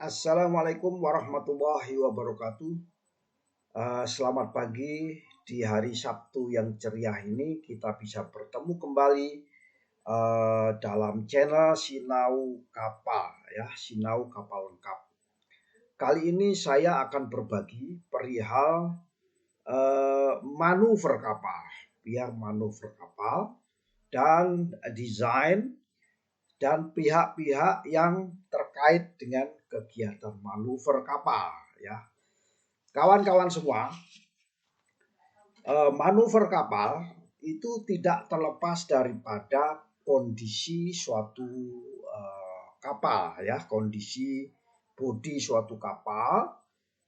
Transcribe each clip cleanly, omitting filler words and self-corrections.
Assalamualaikum warahmatullahi wabarakatuh. Selamat pagi di hari Sabtu yang ceria ini kita bisa bertemu kembali dalam channel Sinau Kapal ya, Sinau Kapal Lengkap. Kali ini saya akan berbagi perihal manuver kapal, manuver kapal dan desain dan pihak-pihak yang terkait dengan kegiatan manuver kapal ya. Kawan-kawan semua, manuver kapal itu tidak terlepas daripada kondisi suatu kapal ya, kondisi bodi suatu kapal.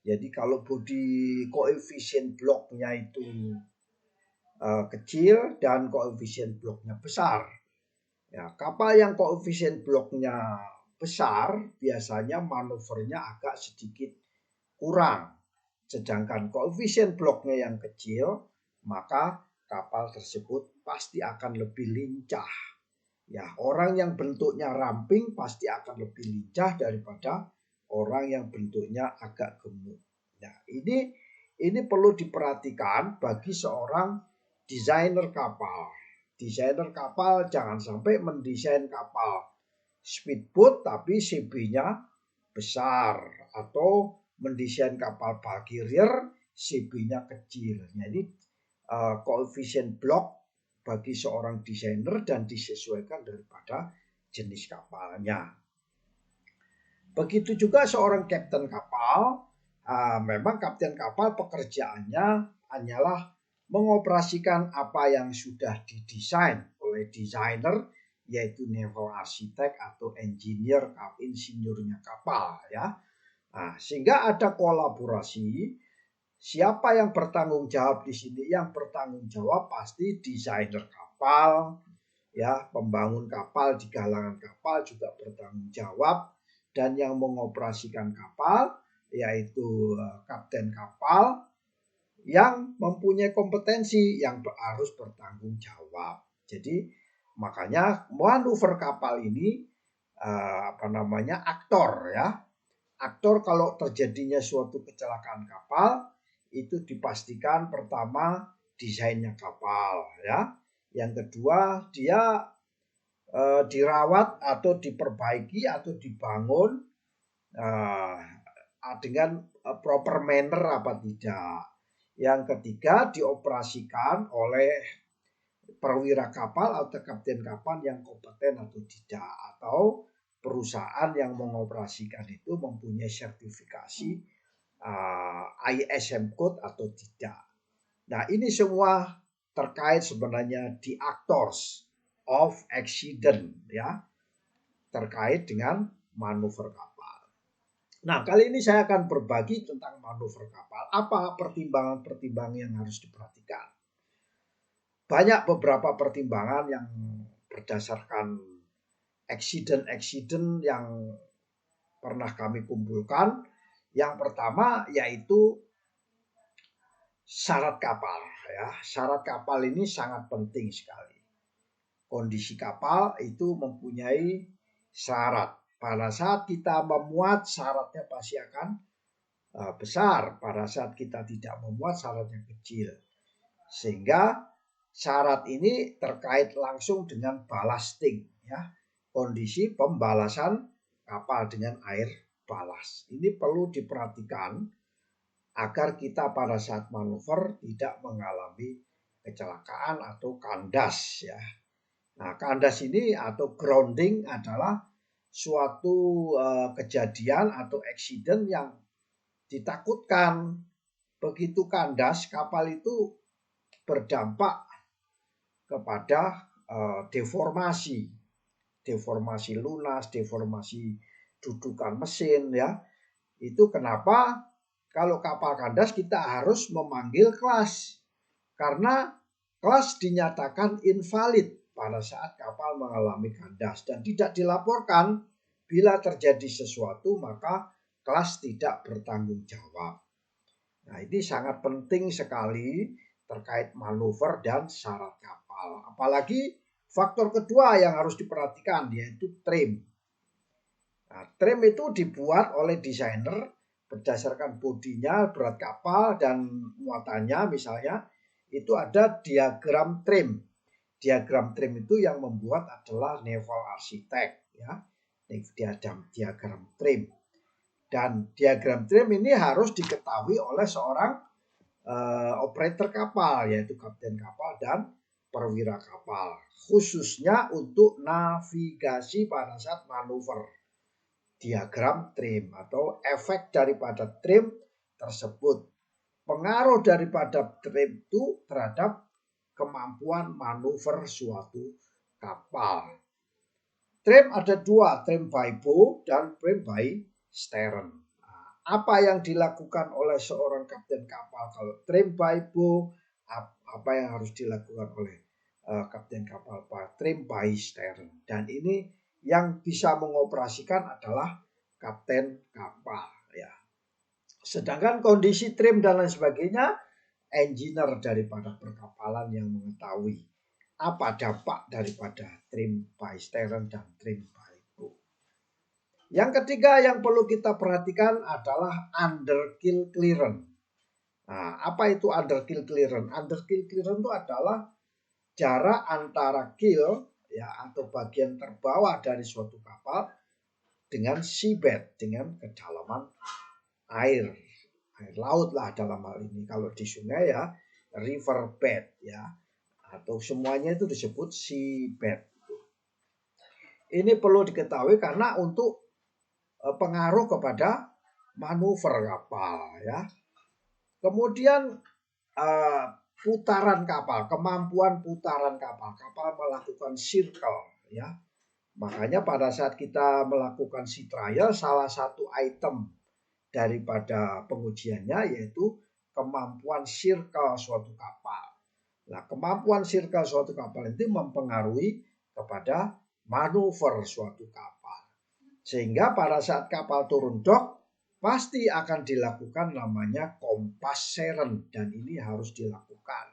Jadi kalau bodi koefisien bloknya itu kecil dan koefisien bloknya besar. Ya, kapal yang koefisien bloknya besar biasanya manuvernya agak sedikit kurang. Sedangkan koefisien bloknya yang kecil, maka kapal tersebut pasti akan lebih lincah. Ya, orang yang bentuknya ramping pasti akan lebih lincah daripada orang yang bentuknya agak gemuk. Nah, ini perlu diperhatikan bagi seorang desainer kapal. Desainer kapal jangan sampai mendesain kapal speedboat tapi CB-nya besar, atau mendesain kapal bulk carrier CB-nya kecil. Jadi koefisien blok bagi seorang desainer dan disesuaikan daripada jenis kapalnya. Begitu juga seorang kapten kapal. Memang kapten kapal pekerjaannya hanyalah mengoperasikan apa yang sudah didesain oleh desainer, yaitu naval arsitek atau engineer, insinyurnya kapal ya. Nah, sehingga ada kolaborasi. Siapa yang bertanggung jawab di sini? Yang bertanggung jawab pasti desainer kapal, ya, pembangun kapal di galangan kapal juga bertanggung jawab, dan yang mengoperasikan kapal yaitu kapten kapal yang mempunyai kompetensi yang harus bertanggung jawab. Jadi makanya manuver kapal ini aktor ya. Aktor kalau terjadinya suatu kecelakaan kapal itu dipastikan pertama desainnya kapal ya. Yang kedua dia dirawat atau diperbaiki atau dibangun dengan proper manner apa tidak. Yang ketiga dioperasikan oleh perwira kapal atau kapten kapal yang kompeten atau tidak, atau perusahaan yang mengoperasikan itu mempunyai sertifikasi ISM code atau tidak. Nah, ini semua terkait sebenarnya di actors of accident ya, terkait dengan manuver kapal. Nah, kali ini saya akan berbagi tentang manuver kapal. Apa pertimbangan-pertimbangan yang harus diperhatikan? Banyak beberapa pertimbangan yang berdasarkan accident yang pernah kami kumpulkan. Yang pertama yaitu syarat kapal ya. Syarat kapal ini sangat penting sekali. Kondisi kapal itu mempunyai syarat. Pada saat kita memuat, syaratnya pasti akan besar. Pada saat kita tidak memuat, syaratnya kecil. Sehingga syarat ini terkait langsung dengan ballasting ya. Kondisi pembalasan kapal dengan air balas. Ini perlu diperhatikan agar kita pada saat manuver tidak mengalami kecelakaan atau kandas ya. Nah, kandas ini atau grounding adalah suatu kejadian atau accident yang ditakutkan. Begitu kandas, kapal itu berdampak kepada deformasi lunas, deformasi dudukan mesin ya. Itu kenapa kalau kapal kandas kita harus memanggil kelas, karena kelas dinyatakan invalid pada saat kapal mengalami kandas dan tidak dilaporkan. Bila terjadi sesuatu maka kelas tidak bertanggung jawab. Nah, ini sangat penting sekali terkait manuver dan syarat kapal. Apalagi faktor kedua yang harus diperhatikan yaitu trim. Nah, trim itu dibuat oleh desainer berdasarkan bodinya, berat kapal, dan muatannya misalnya. Itu ada diagram trim. Diagram trim itu yang membuat adalah naval arsitek, ya. Diagram trim. Dan diagram trim ini harus diketahui oleh seorang operator kapal, yaitu kapten kapal dan perwira kapal, khususnya untuk navigasi pada saat manuver. Diagram trim atau efek daripada trim tersebut, pengaruh daripada trim itu terhadap kemampuan manuver suatu kapal. Trim ada dua, trim by bow dan trim by stern. Apa yang dilakukan oleh seorang kapten kapal kalau trim by bow, apa yang harus dilakukan oleh kapten kapal trim by stern. Dan ini yang bisa mengoperasikan adalah kapten kapal, ya. Sedangkan kondisi trim dan lain sebagainya, engineer daripada perkapalan yang mengetahui apa dampak daripada trim by stern dan trim by bow. Yang ketiga yang perlu kita perhatikan adalah underkill clearance. Nah, apa itu underkill clearance? Underkill clearance itu adalah jarak antara kill, ya, atau bagian terbawah dari suatu kapal dengan seabed, dengan kedalaman air laut lah dalam hal ini. Kalau di sungai ya river bed, ya, atau semuanya itu disebut seabed. Ini perlu diketahui karena untuk pengaruh kepada manuver kapal, ya. Kemudian putaran kapal, kemampuan putaran kapal. Kapal melakukan circle, ya. Makanya pada saat kita melakukan sea trial, salah satu item daripada pengujiannya yaitu kemampuan circle suatu kapal. Nah, kemampuan circle suatu kapal itu mempengaruhi kepada manuver suatu kapal. Sehingga pada saat kapal turun dok, pasti akan dilakukan namanya kompas siren. Dan ini harus dilakukan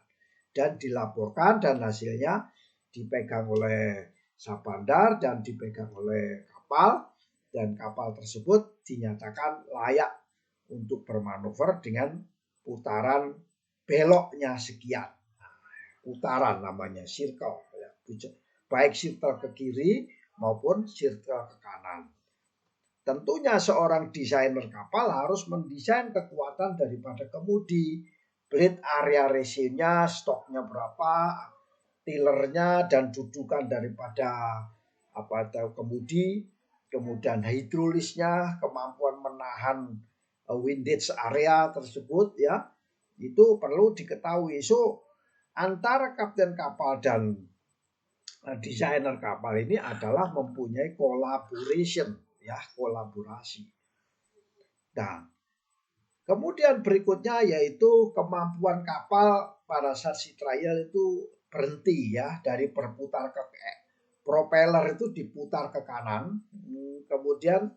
dan dilaporkan, dan hasilnya dipegang oleh sabandar dan dipegang oleh kapal. Dan kapal tersebut dinyatakan layak untuk bermanuver dengan putaran beloknya sekian. Putaran namanya circle, ya. Baik circle ke kiri maupun circle ke kanan. Tentunya seorang desainer kapal harus mendesain kekuatan daripada kemudi, blade area ratio-nya, stoknya berapa, tillernya, dan dudukan daripada kemudi, kemudian hidrolisnya, kemampuan menahan windage area tersebut, ya, itu perlu diketahui. So, antara kapten kapal dan desainer kapal ini adalah mempunyai collaboration, ya, kolaborasi. Nah, kemudian berikutnya yaitu kemampuan kapal pada saat sea trial itu berhenti, ya, dari berputar ke propeller itu diputar ke kanan, kemudian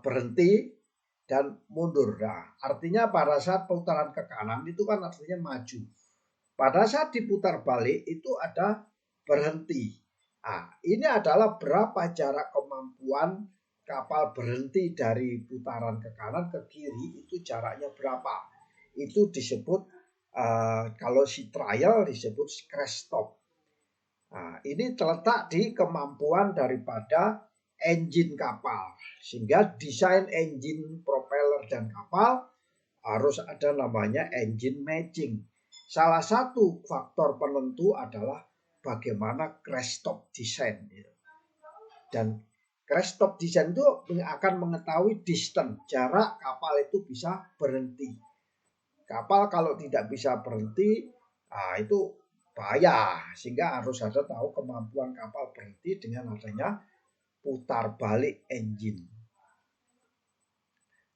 berhenti dan mundur. Nah, artinya pada saat putaran ke kanan itu kan artinya maju. Pada saat diputar balik itu ada berhenti. Nah, ini adalah berapa jarak kemampuan kapal berhenti dari putaran ke kanan ke kiri, itu jaraknya berapa. Itu disebut kalau sea trial disebut crash stop. Nah, ini terletak di kemampuan daripada engine kapal. Sehingga desain engine, propeller, dan kapal harus ada namanya engine matching. Salah satu faktor penentu adalah bagaimana crash stop design. Dan crash stop design itu akan mengetahui distance, jarak kapal itu bisa berhenti. Kapal kalau tidak bisa berhenti, itu bahaya. Sehingga harus ada tahu kemampuan kapal berhenti dengan adanya putar balik engine.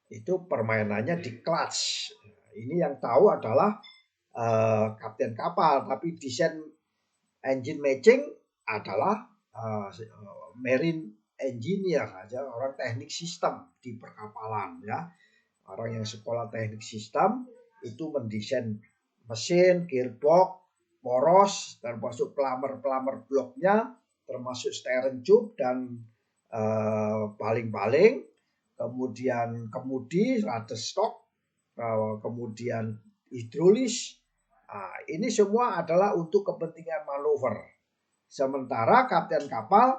Itu permainannya di clutch. Ini yang tahu adalah kapten kapal, tapi desain engine matching adalah marine engineer aja, orang teknik sistem di perkapalan, ya. Orang yang sekolah teknik sistem itu mendesain mesin, gearbox, poros, termasuk pelamar bloknya, termasuk steering tube dan baling-baling, kemudian kemudi, rudderstock, kemudian hidrolis. Nah, ini semua adalah untuk kepentingan manuver. Sementara kapten kapal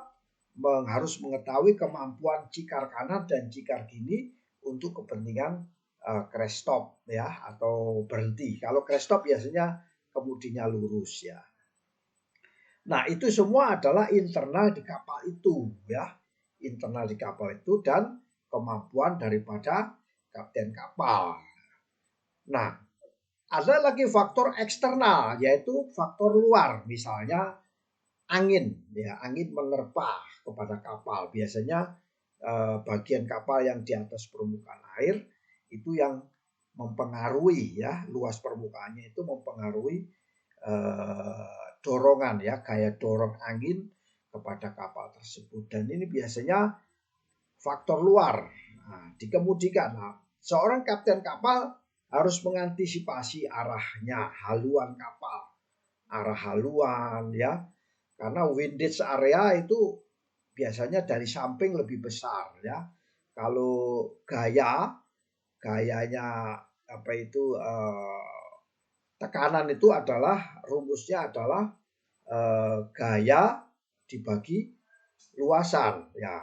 harus mengetahui kemampuan cikar kanan dan cikar kiri untuk kepentingan crash stop ya, atau berhenti. Kalau crash stop biasanya kemudinya lurus ya. Nah, itu semua adalah internal di kapal itu ya. Internal di kapal itu dan kemampuan daripada kapten kapal. Nah, ada lagi faktor eksternal, yaitu faktor luar, misalnya angin ya, angin menerpa kepada kapal. Biasanya bagian kapal yang di atas permukaan air itu yang mempengaruhi ya, luas permukaannya itu mempengaruhi dorongan ya, gaya dorong angin kepada kapal tersebut. Dan ini biasanya faktor luar. Nah, dikemudikan. Nah, seorang kapten kapal harus mengantisipasi arahnya, haluan kapal, arah haluan ya, karena windage area itu biasanya dari samping lebih besar ya. Kalau gayanya apa itu tekanan itu adalah rumusnya adalah gaya dibagi luasan ya.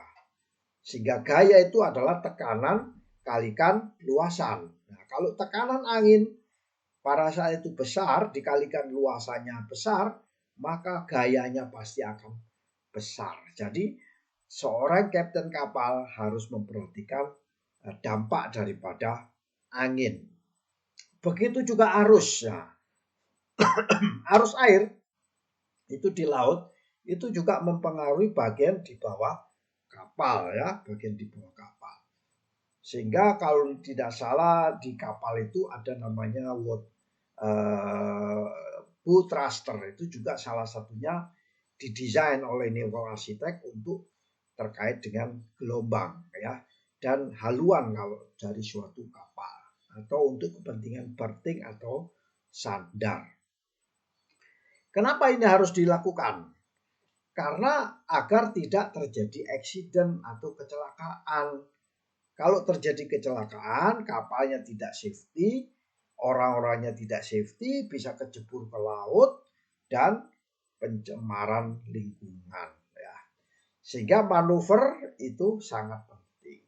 Sehingga gaya itu adalah tekanan kalikan luasan. Nah, kalau tekanan angin pada saat itu besar dikalikan luasannya besar, maka gayanya pasti akan besar. Jadi seorang kapten kapal harus memperhatikan dampak daripada angin. Begitu juga arus. Nah, arus air itu di laut itu juga mempengaruhi bagian di bawah kapal ya, bagian di bawah kapal. Sehingga kalau tidak salah di kapal itu ada namanya bow thruster, itu juga salah satunya didesain oleh naval architect untuk terkait dengan gelombang ya dan haluan kalau dari suatu kapal atau untuk kepentingan berthing atau sandar. Kenapa ini harus dilakukan? Karena agar tidak terjadi accident atau kecelakaan. Kalau terjadi kecelakaan, kapalnya tidak safety, orang-orangnya tidak safety, bisa kecebur ke laut dan pencemaran lingkungan ya. Sehingga manuver itu sangat penting.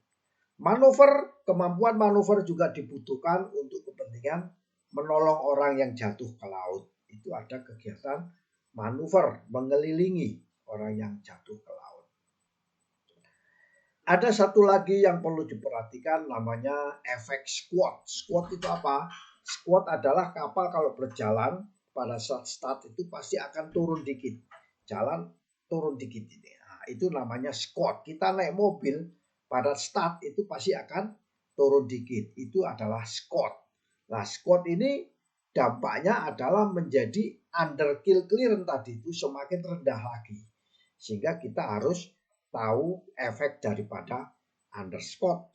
Kemampuan manuver juga dibutuhkan untuk kepentingan menolong orang yang jatuh ke laut. Itu ada kegiatan manuver mengelilingi orang yang jatuh ke laut. Ada satu lagi yang perlu diperhatikan, namanya efek squat. Squat itu apa? Squat adalah kapal kalau berjalan pada saat start itu pasti akan turun dikit. Jalan turun dikit ini. Nah, itu namanya squat. Kita naik mobil pada start itu pasti akan turun dikit. Itu adalah squat. Nah, squat ini dampaknya adalah menjadi underkill clearance tadi itu semakin rendah lagi. Sehingga kita harus tahu efek daripada undersquat,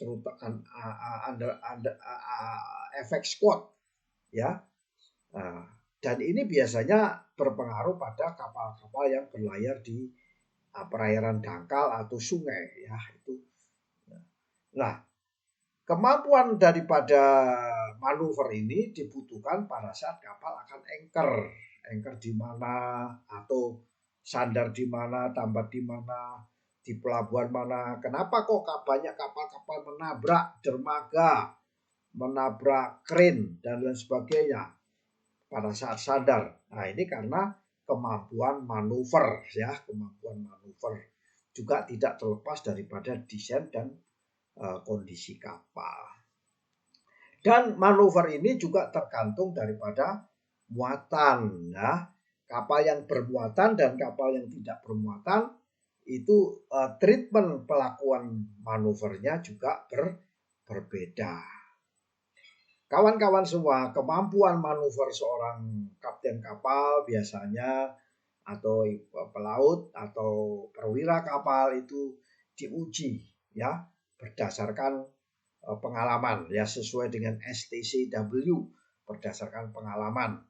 efek squat ya. Dan ini biasanya berpengaruh pada kapal-kapal yang berlayar di perairan dangkal atau sungai ya itu. Nah, kemampuan daripada manuver ini dibutuhkan pada saat kapal akan anchor di mana atau sandar di mana, tambat di mana, di pelabuhan mana. Kenapa kok banyak kapal-kapal menabrak dermaga, menabrak kren dan lain sebagainya pada saat sandar? Nah, ini karena kemampuan manuver ya, kemampuan manuver juga tidak terlepas daripada desain dan kondisi kapal. Dan manuver ini juga tergantung daripada muatan ya. Kapal yang bermuatan dan kapal yang tidak bermuatan itu treatment pelakuan manuvernya juga berbeda. Kawan-kawan semua, kemampuan manuver seorang kapten kapal biasanya atau pelaut atau perwira kapal itu diuji ya berdasarkan pengalaman ya, sesuai dengan STCW, berdasarkan pengalaman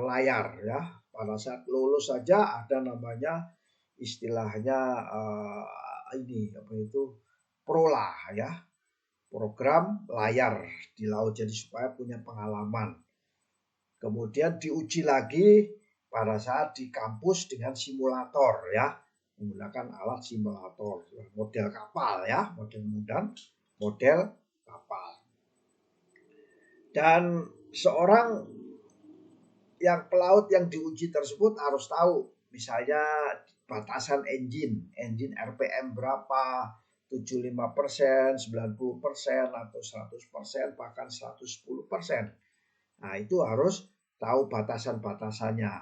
layar ya. Pada saat lulus saja ada namanya istilahnya ini apa itu Prola ya, program layar di laut, jadi supaya punya pengalaman. Kemudian diuji lagi pada saat di kampus dengan simulator ya, menggunakan alat simulator model kapal ya, model kapal. Dan seorang yang pelaut yang diuji tersebut harus tahu misalnya batasan engine RPM berapa, 75%, 90% atau 100%, bahkan 110%. Nah, itu harus tahu batasan-batasannya.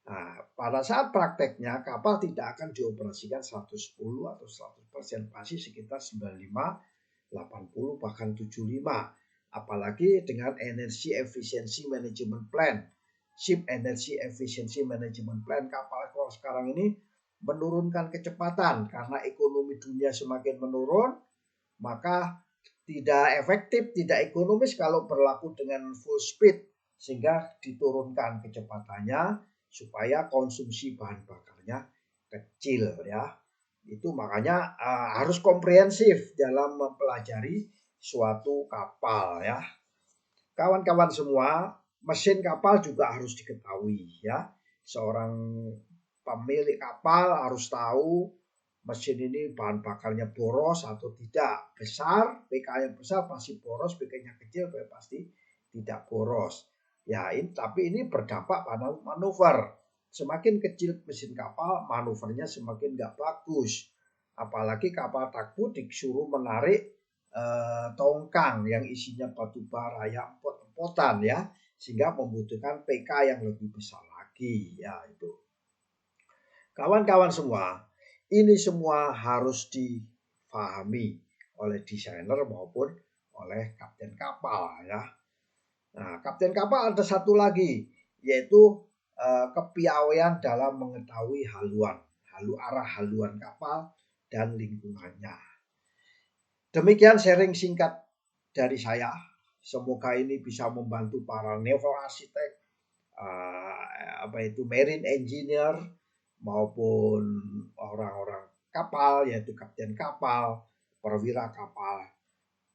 Nah, pada saat prakteknya kapal tidak akan dioperasikan 110 atau 100%, pasti sekitar 95, 80 bahkan 75. Apalagi dengan energi efisiensi manajemen plan. Ship Energy Efficiency Management Plan, kapal sekarang ini menurunkan kecepatan karena ekonomi dunia semakin menurun, maka tidak efektif, tidak ekonomis kalau berlaku dengan full speed, sehingga diturunkan kecepatannya supaya konsumsi bahan bakarnya kecil ya. Itu makanya harus komprehensif dalam mempelajari suatu kapal ya. Kawan-kawan semua, mesin kapal juga harus diketahui ya. Seorang pemilik kapal harus tahu mesin ini bahan bakarnya boros atau tidak. Besar, PK yang besar pasti boros, PK-nya kecil pasti tidak boros. Ya, tapi ini berdampak pada manuver. Semakin kecil mesin kapal, manuvernya semakin nggak bagus. Apalagi kapal takbut disuruh menarik tongkang yang isinya batu bara yang empot-empotan ya, sehingga membutuhkan PK yang lebih besar lagi ya itu. Kawan-kawan semua, ini semua harus difahami oleh desainer maupun oleh kapten kapal ya. Nah, kapten kapal ada satu lagi, yaitu kepiawaian dalam mengetahui arah haluan kapal dan lingkungannya. Demikian sharing singkat dari saya. Semoga ini bisa membantu para naval arsitek, marine engineer maupun orang-orang kapal, yaitu kapten kapal, perwira kapal,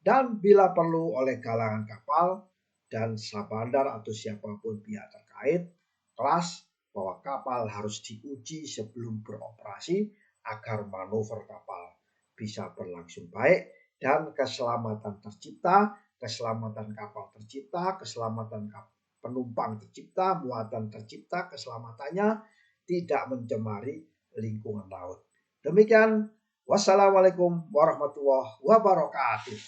dan bila perlu oleh galangan kapal dan sabandar atau siapapun pihak terkait, kelas bahwa kapal harus diuji sebelum beroperasi agar manuver kapal bisa berlangsung baik dan keselamatan tercipta, keselamatan kapal tercipta, keselamatan penumpang tercipta, muatan tercipta, keselamatannya tidak mencemari lingkungan laut. Demikian, wassalamualaikum warahmatullahi wabarakatuh.